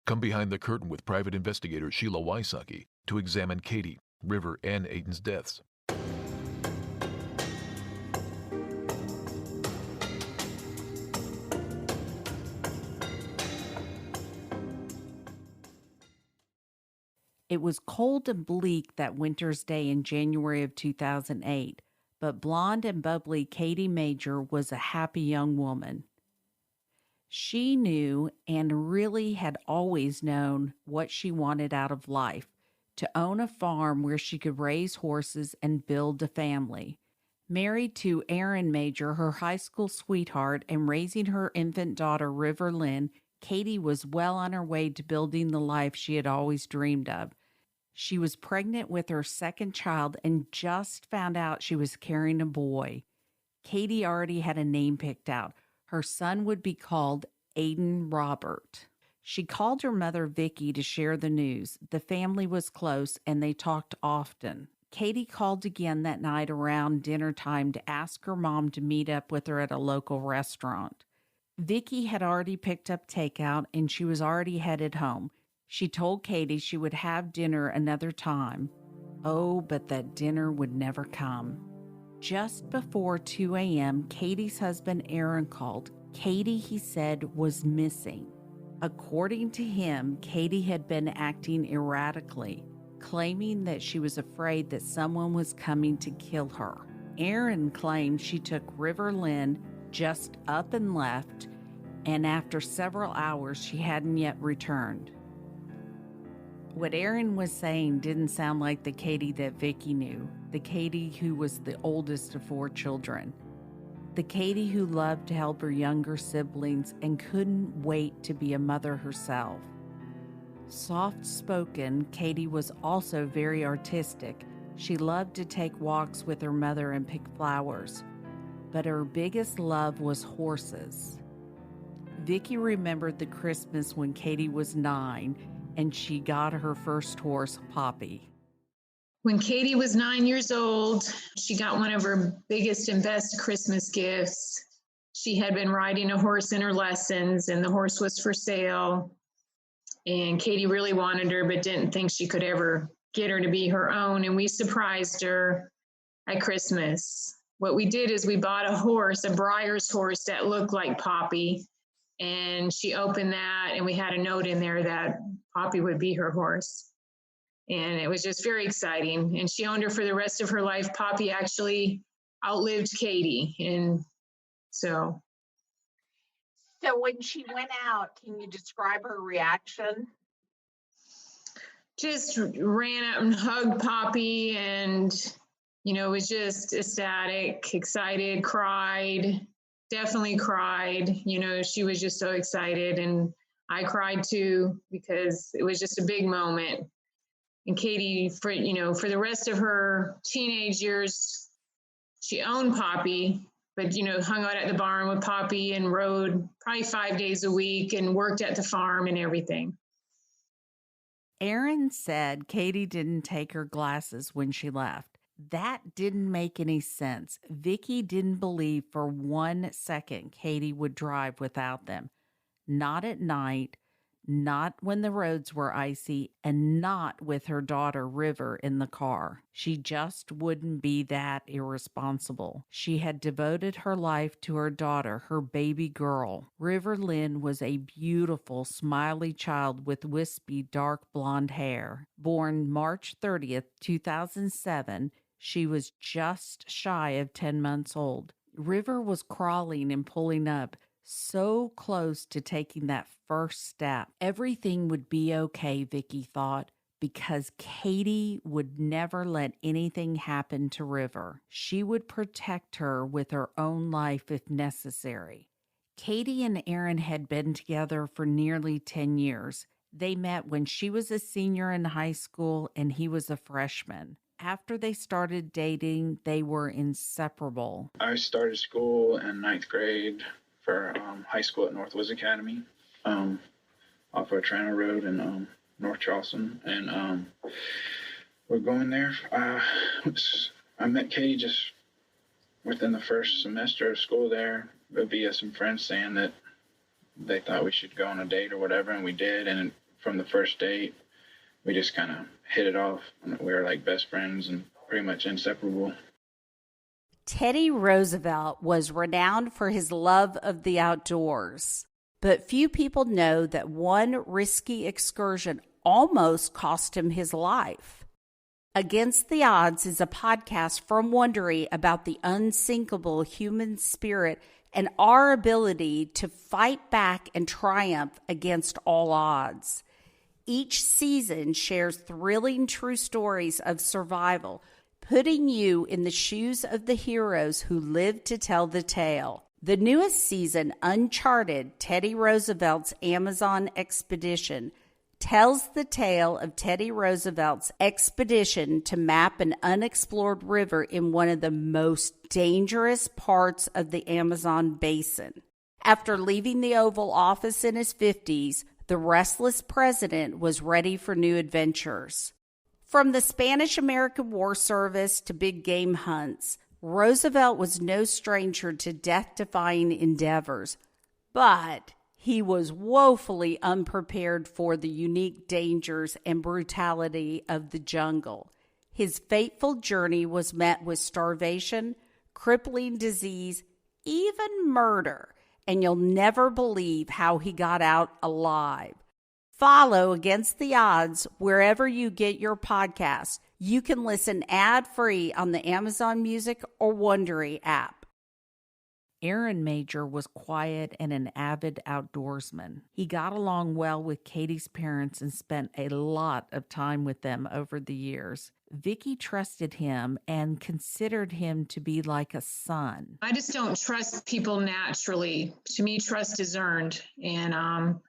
Come behind the curtain with private investigator Sheila Wysocki to examine Katie, River, and Aiden's deaths. It was cold and bleak that winter's day in January of 2008, but blonde and bubbly Katie Major was a happy young woman. She knew and really had always known what she wanted out of life, to own a farm where she could raise horses and build a family. Married to Aaron Major, her high school sweetheart, and raising her infant daughter, River Lynn, Katie was well on her way to building the life she had always dreamed of. She was pregnant with her second child and just found out she was carrying a boy. Katie already had a name picked out. Her son would be called Aiden Robert. She called her mother, Vicki, to share the news. The family was close and they talked often. Katie called again that night around dinner time to ask her mom to meet up with her at a local restaurant. Vicki had already picked up takeout and she was already headed home. She told Katie she would have dinner another time. Oh, but that dinner would never come. Just before 2 a.m., Katie's husband Aaron called. Katie, he said, was missing. According to him, Katie had been acting erratically, claiming that she was afraid that someone was coming to kill her. Aaron claimed she took River Lynn just up and left, and after several hours, she hadn't yet returned. What Aaron was saying didn't sound like the Katie that Vicki knew, the Katie who was the oldest of 4 children, the Katie who loved to help her younger siblings and couldn't wait to be a mother herself. Soft-spoken, Katie was also very artistic. She loved to take walks with her mother and pick flowers, but her biggest love was horses. Vicki remembered the Christmas when Katie was 9 and she got her first horse, Poppy. When Katie was 9 years old, she got one of her biggest and best Christmas gifts. She had been riding a horse in her lessons, and the horse was for sale. And Katie really wanted her, but didn't think she could ever get her to be her own. And we surprised her at Christmas. What we did is we bought a horse, a Breyer's horse that looked like Poppy. And she opened that, and we had a note in there that Poppy would be her horse. And it was just very exciting. And she owned her for the rest of her life. Poppy actually outlived Katie. And so when she went out, can you describe her reaction? Just ran up and hugged Poppy and, was just ecstatic, excited, cried, definitely cried. She was just so excited. And I cried too, because it was just a big moment. And Katie, for the rest of her teenage years, she owned Poppy, but, hung out at the barn with Poppy and rode probably 5 days a week and worked at the farm and everything. Aaron said Katie didn't take her glasses when she left. That didn't make any sense. Vicki didn't believe for 1 second Katie would drive without them. Not at night, not when the roads were icy, and not with her daughter River in the car. She just wouldn't be that irresponsible. She had devoted her life to her daughter, her baby girl. River Lynn was a beautiful, smiley child with wispy, dark blonde hair. Born March 30th, 2007, she was just shy of 10 months old. River was crawling and pulling up, so close to taking that first step. Everything would be okay, Vicki thought, because Katie would never let anything happen to River. She would protect her with her own life if necessary. Katie and Aaron had been together for nearly 10 years. They met when she was a senior in high school and he was a freshman. After they started dating, they were inseparable. I started school in 9th grade for high school at Northwoods Academy, off of Toronto Road in North Charleston. And we're going there. I met Katie just within the first semester of school there via some friends saying that they thought we should go on a date or whatever, and we did. And from the first date, we just kind of hit it off. We were like best friends and pretty much inseparable. Teddy Roosevelt was renowned for his love of the outdoors, but few people know that one risky excursion almost cost him his life. Against the Odds is a podcast from Wondery about the unsinkable human spirit and our ability to fight back and triumph against all odds. Each season shares thrilling true stories of survival, putting you in the shoes of the heroes who lived to tell the tale. The newest season, Uncharted, Teddy Roosevelt's Amazon Expedition, tells the tale of Teddy Roosevelt's expedition to map an unexplored river in one of the most dangerous parts of the Amazon basin. After leaving the Oval Office in his 50s, the restless president was ready for new adventures. From the Spanish-American War Service to big game hunts, Roosevelt was no stranger to death-defying endeavors, but he was woefully unprepared for the unique dangers and brutality of the jungle. His fateful journey was met with starvation, crippling disease, even murder, and you'll never believe how he got out alive. Follow Against the Odds wherever you get your podcasts. You can listen ad-free on the Amazon Music or Wondery app. Aaron Major was quiet and an avid outdoorsman. He got along well with Katie's parents and spent a lot of time with them over the years. Vicky trusted him and considered him to be like a son. I just don't trust people naturally. To me, trust is earned. And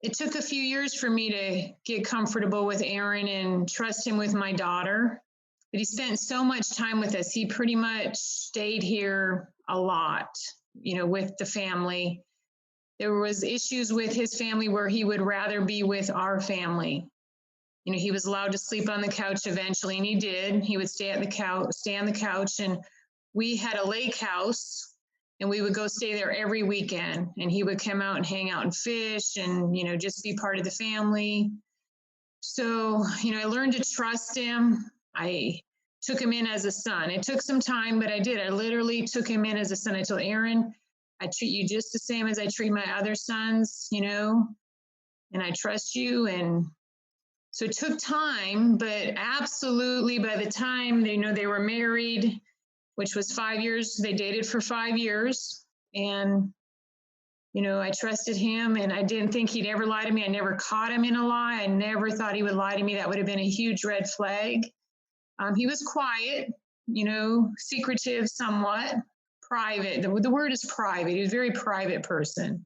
it took a few years for me to get comfortable with Aaron and trust him with my daughter. But he spent so much time with us. He pretty much stayed here a lot, with the family. There was issues with his family where he would rather be with our family. He was allowed to sleep on the couch eventually, and he did. He would stay on the couch, and we had a lake house, and we would go stay there every weekend. And he would come out and hang out and fish, and just be part of the family. So I learned to trust him. I took him in as a son. It took some time, but I did. I literally took him in as a son. I told Aaron, I treat you just the same as I treat my other sons, and I trust you. And so it took time, but absolutely by the time they were married, which was 5 years, they dated for 5 years. And, I trusted him, and I didn't think he'd ever lie to me. I never caught him in a lie. I never thought he would lie to me. That would have been a huge red flag. He was quiet, secretive somewhat, private. The word is private. He was a very private person.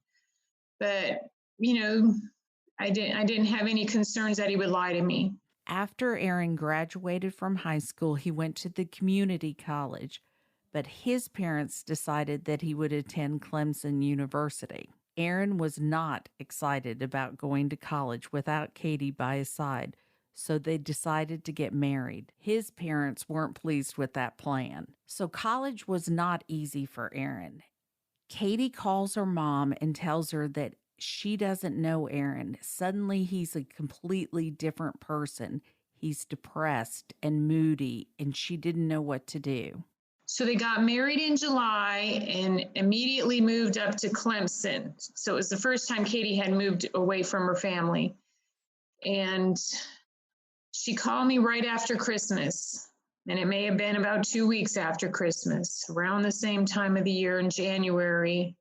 But, I didn't have any concerns that he would lie to me. After Aaron graduated from high school, he went to the community college, but his parents decided that he would attend Clemson University. Aaron was not excited about going to college without Katie by his side, so they decided to get married. His parents weren't pleased with that plan. So college was not easy for Aaron. Katie calls her mom and tells her that she doesn't know Aaron. Suddenly he's a completely different person. He's depressed and moody, and she didn't know what to do. So they got married in July and immediately moved up to Clemson. So it was the first time Katie had moved away from her family. And she called me right after Christmas, and it may have been about 2 weeks after Christmas, around the same time of the year in January.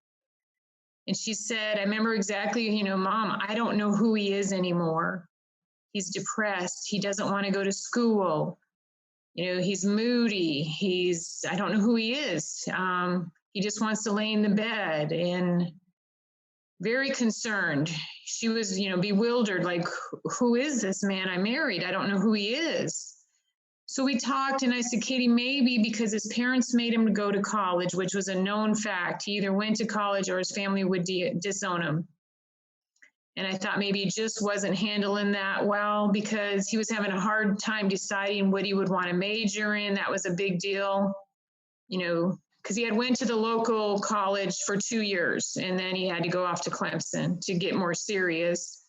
And she said, I remember exactly, Mom, I don't know who he is anymore. He's depressed. He doesn't want to go to school. He's moody. I don't know who he is. He just wants to lay in the bed, and very concerned. She was, bewildered, like, who is this man I married? I don't know who he is. So we talked, and I said, Katie, maybe because his parents made him go to college, which was a known fact. He either went to college or his family would disown him. And I thought maybe he just wasn't handling that well because he was having a hard time deciding what he would want to major in. That was a big deal, because he had went to the local college for 2 years, and then he had to go off to Clemson to get more serious.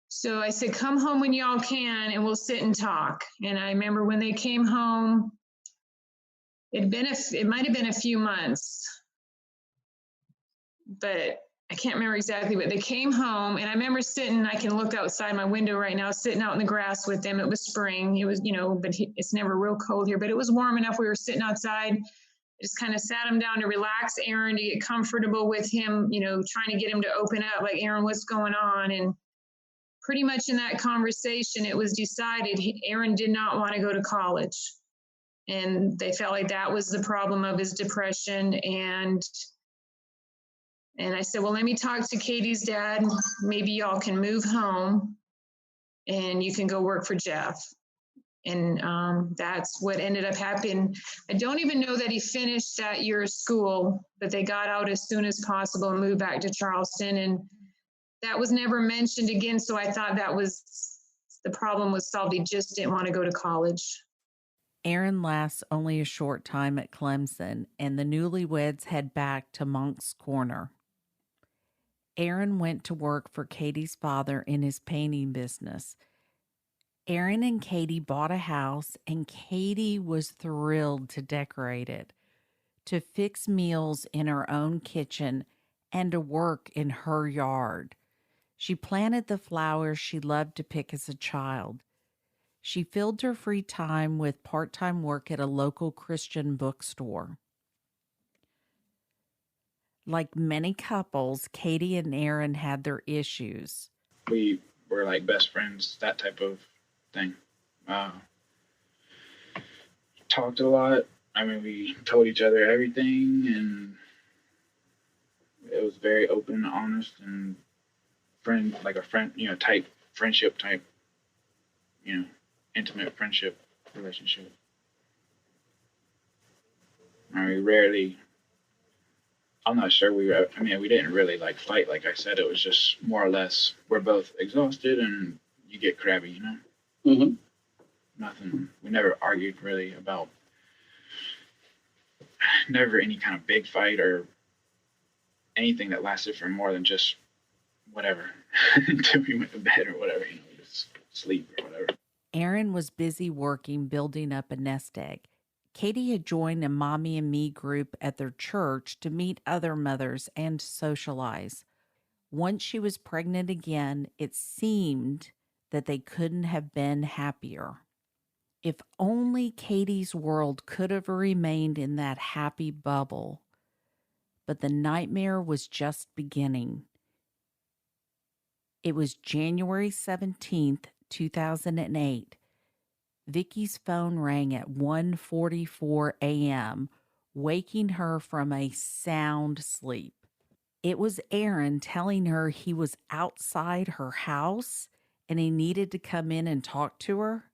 So I said, come home when y'all can and we'll sit and talk. And I remember when they came home, it might have been a few months, but I can't remember exactly, but they came home and I remember sitting, I can look outside my window right now, sitting out in the grass with them. It was spring. It was, but it's never real cold here, but it was warm enough. We were sitting outside. I just kind of sat him down to relax Aaron, to get comfortable with him, trying to get him to open up, like, Aaron, what's going on? And pretty much in that conversation, it was decided Aaron did not want to go to college. And they felt like that was the problem of his depression. And I said, well, let me talk to Katie's dad. Maybe y'all can move home and you can go work for Jeff. And that's what ended up happening. I don't even know that he finished that year of school, but they got out as soon as possible and moved back to Charleston. And that was never mentioned again. So I thought that was, the problem was solved. He just didn't want to go to college. Aaron lasts only a short time at Clemson, and the newlyweds head back to Moncks Corner. Aaron went to work for Katie's father in his painting business. Aaron and Katie bought a house, and Katie was thrilled to decorate it, to fix meals in her own kitchen, and to work in her yard. She planted the flowers she loved to pick as a child. She filled her free time with part-time work at a local Christian bookstore. Like many couples, Katie and Aaron had their issues. We were like best friends, that type of thing. Talked a lot. I mean, we told each other everything, and it was very open and honest and type friendship type, intimate friendship relationship. I'm not sure we didn't really like fight. Like I said, it was just more or less, we're both exhausted and you get crabby, Mm-hmm. Nothing. We never argued really about, never any kind of big fight or anything that lasted for more than just whatever until we went to bed or whatever, just sleep or whatever. Aaron was busy working, building up a nest egg. Katie had joined a Mommy and Me group at their church to meet other mothers and socialize. Once she was pregnant again, it seemed that they couldn't have been happier. If only Katie's world could have remained in that happy bubble. But the nightmare was just beginning. It was January 17th, 2008. Vicky's phone rang at 1:44 a.m., waking her from a sound sleep. It was Aaron telling her he was outside her house and he needed to come in and talk to her.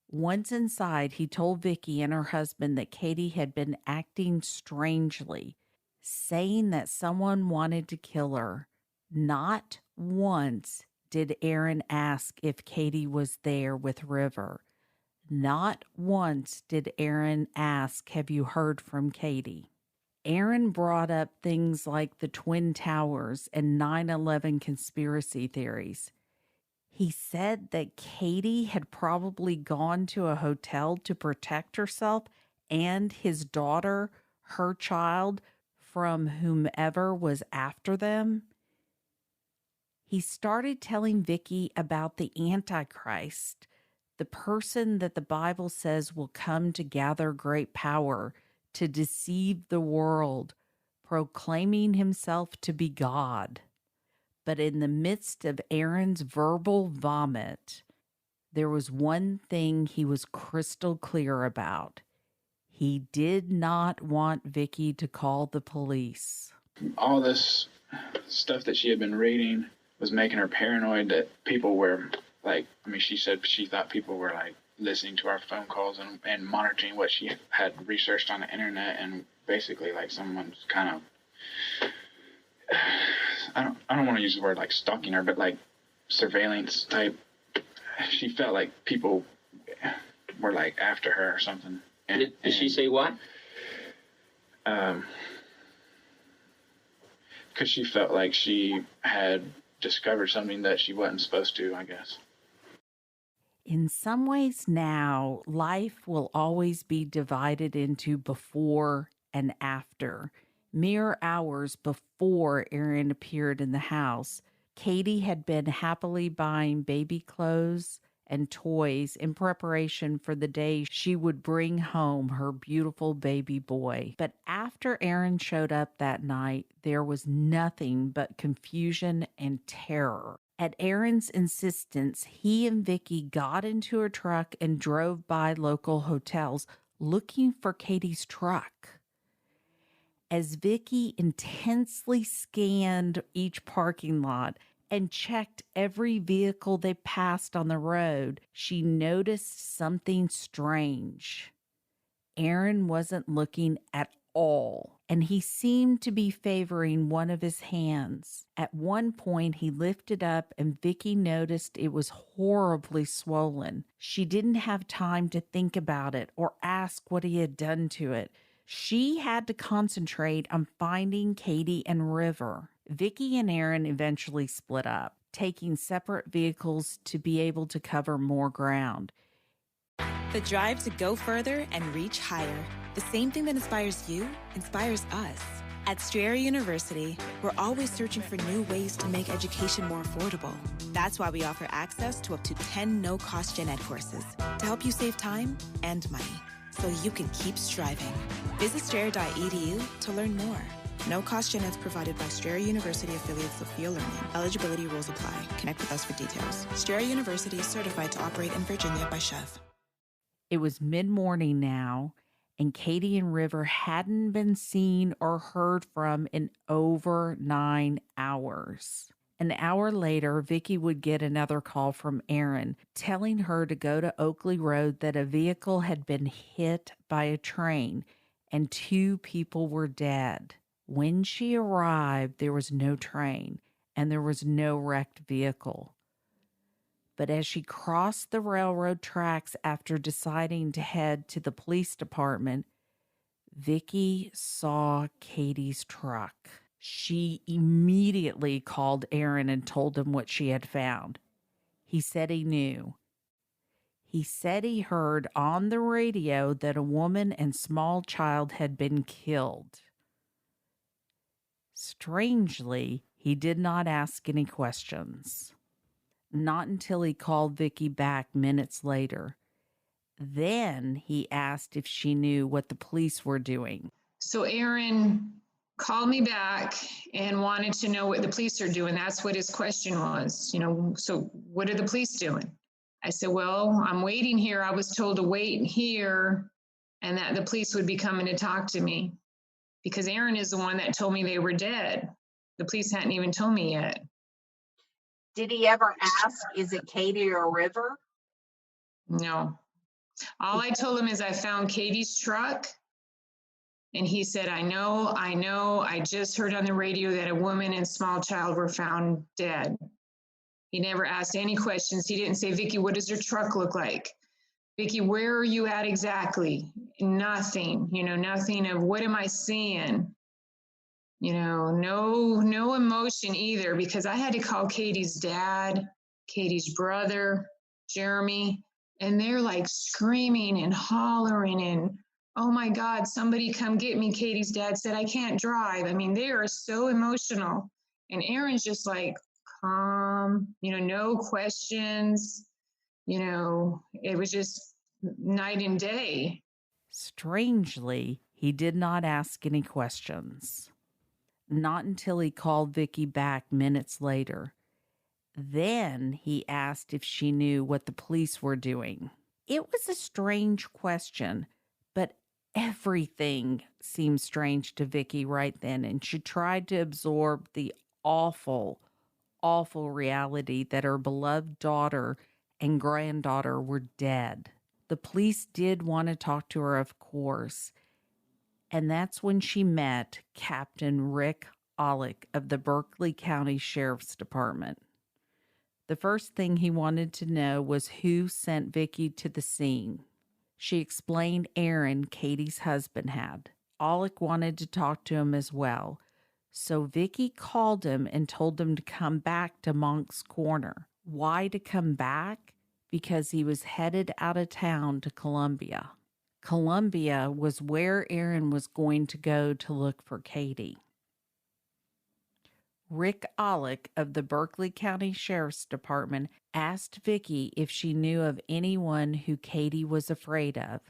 Once inside, he told Vicky and her husband that Katie had been acting strangely, saying that someone wanted to kill her. Not once did Aaron ask if Katie was there with River. Not once did Aaron ask, have you heard from Katie? Aaron brought up things like the Twin Towers and 9/11 conspiracy theories. He said that Katie had probably gone to a hotel to protect herself and his daughter, her child, from whomever was after them. He started telling Vicky about the Antichrist, the person that the Bible says will come to gather great power to deceive the world, proclaiming himself to be God. But in the midst of Aaron's verbal vomit, there was one thing he was crystal clear about. He did not want Vicky to call the police. All this stuff that she had been reading was making her paranoid that people were she said she thought people were listening to our phone calls and monitoring what she had researched on the internet, and basically someone's kind of, I don't want to use the word stalking her, but surveillance type. She felt like people were after her or something. Did she say what? Because she felt like she had discovered something that she wasn't supposed to, I guess. In some ways now, life will always be divided into before and after. Mere hours before Aaron appeared in the house, Katie had been happily buying baby clothes and toys in preparation for the day she would bring home her beautiful baby boy. But after Aaron showed up that night, there was nothing but confusion and terror. At Aaron's insistence, he and Vicky got into a truck and drove by local hotels looking for Katie's truck. As Vicky intensely scanned each parking lot and checked every vehicle they passed on the road, she noticed something strange. Aaron wasn't looking at all, and he seemed to be favoring one of his hands. At one point, he lifted up, and Vicky noticed it was horribly swollen. She didn't have time to think about it or ask what he had done to it. She had to concentrate on finding Katie and River. Vicky and Aaron eventually split up, taking separate vehicles to be able to cover more ground. The drive to go further and reach higher. The same thing that inspires you inspires us. At Strayer University, we're always searching for new ways to make education more affordable. That's why we offer access to up to 10 no-cost gen ed courses to help you save time and money, so you can keep striving. Visit strayer.edu to learn more. No-cost gen eds provided by Strayer University affiliates of Sophia Learning. Eligibility rules apply. Connect with us for details. Strayer University is certified to operate in Virginia by SCHEV. It was mid-morning now, and Katie and River hadn't been seen or heard from in over 9 hours. An hour later, Vicky would get another call from Aaron telling her to go to Oakley Road, that a vehicle had been hit by a train and 2 people were dead. When she arrived, there was no train and there was no wrecked vehicle. But as she crossed the railroad tracks after deciding to head to the police department, Vicky saw Katie's truck. She immediately called Aaron and told him what she had found. He said he knew. He said he heard on the radio that a woman and small child had been killed. Strangely, he did not ask any questions. Not until he called Vicky back minutes later. Then he asked if she knew what the police were doing. So Aaron called me back and wanted to know what the police are doing. That's what his question was. So what are the police doing? I said, well, I'm waiting here. I was told to wait here and that the police would be coming to talk to me, because Aaron is the one that told me they were dead. The police hadn't even told me yet. Did he ever ask, is it Katie or River? No. All I told him is I found Katie's truck. And he said, I know. I just heard on the radio that a woman and small child were found dead. He never asked any questions. He didn't say, Vicky, what does your truck look like? Vicky, where are you at exactly? Nothing, nothing of what am I seeing? No emotion either, because I had to call Katie's dad, Katie's brother, Jeremy, and they're like screaming and hollering and, oh my God, somebody come get me. Katie's dad said, I can't drive. I mean, they are so emotional. And Aaron's just like, calm, no questions. It was just night and day. Strangely, he did not ask any questions. Not until he called Vicky back minutes later. Then he asked if she knew what the police were doing. It was a strange question, but everything seemed strange to Vicky right then, and she tried to absorb the awful reality that her beloved daughter and granddaughter were dead. The police did want to talk to her, of course, and that's when she met Captain Rick 𝐓𝐿ic of the Berkeley County Sheriff's Department. The first thing he wanted to know was who sent Vicky to the scene. She explained Aaron, Katie's husband, had. 𝐓𝐿ic wanted to talk to him as well, So Vicky called him and told him to come back to Monk's Corner. Why to come back? Because he was headed out of town to Columbia. Columbia was where Aaron was going to go to look for Katie. Rick 𝐓𝐿𝐒 of the Berkeley County Sheriff's Department asked Vicky if she knew of anyone who Katie was afraid of.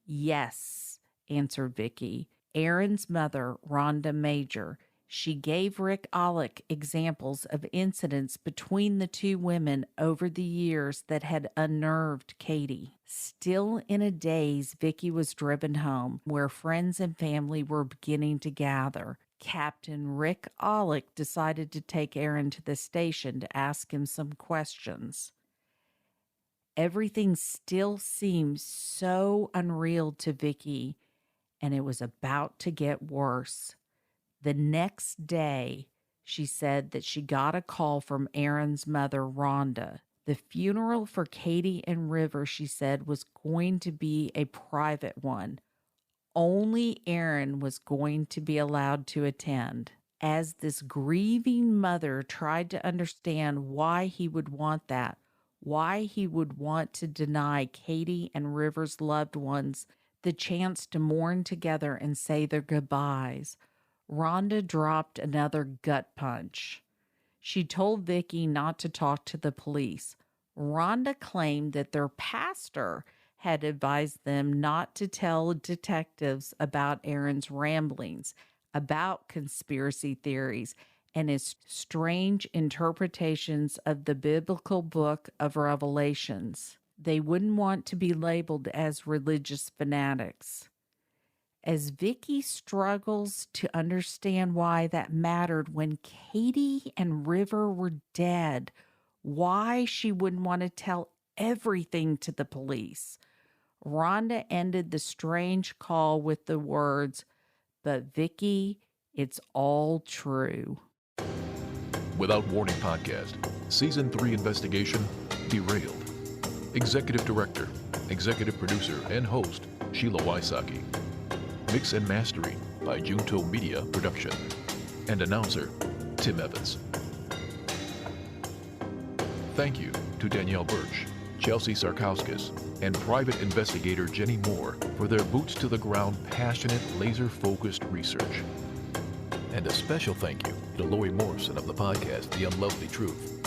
Yes, answered Vicky. Aaron's mother, Rhonda Major. She gave Rick 𝐓𝐿𝐒 examples of incidents between the two women over the years that had unnerved Katie. Still in a daze, Vicky was driven home, where friends and family were beginning to gather. Captain Rick 𝐓𝐿𝐒 decided to take Aaron to the station to ask him some questions. Everything still seemed so unreal to Vicky, and it was about to get worse. The next day, she said that she got a call from Aaron's mother, Rhonda. The funeral for Katie and River, she said, was going to be a private one. Only Aaron was going to be allowed to attend. As this grieving mother tried to understand why he would want that, why he would want to deny Katie and River's loved ones the chance to mourn together and say their goodbyes, Rhonda dropped another gut punch. She told Vicky not to talk to the police. Rhonda claimed that their pastor had advised them not to tell detectives about Aaron's ramblings, about conspiracy theories, and his strange interpretations of the biblical book of Revelations. They wouldn't want to be labeled as religious fanatics. As Vicky struggles to understand why that mattered when Katie and River were dead, why she wouldn't want to tell everything to the police, Rhonda ended the strange call with the words, "But Vicky, it's all true." Without Warning podcast, Season 3 investigation, Derailed. Executive Director, Executive Producer, and Host, Sheila Wysocki. Mix and Mastering by Junto Media Production. And Announcer, Tim Evans. Thank you to Danielle Birch, Chelsea Sarkauskas, and private investigator Jenny Moore for their boots-to-the-ground, passionate, laser-focused research. And a special thank you to Lori Morrison of the podcast The Unlovely Truth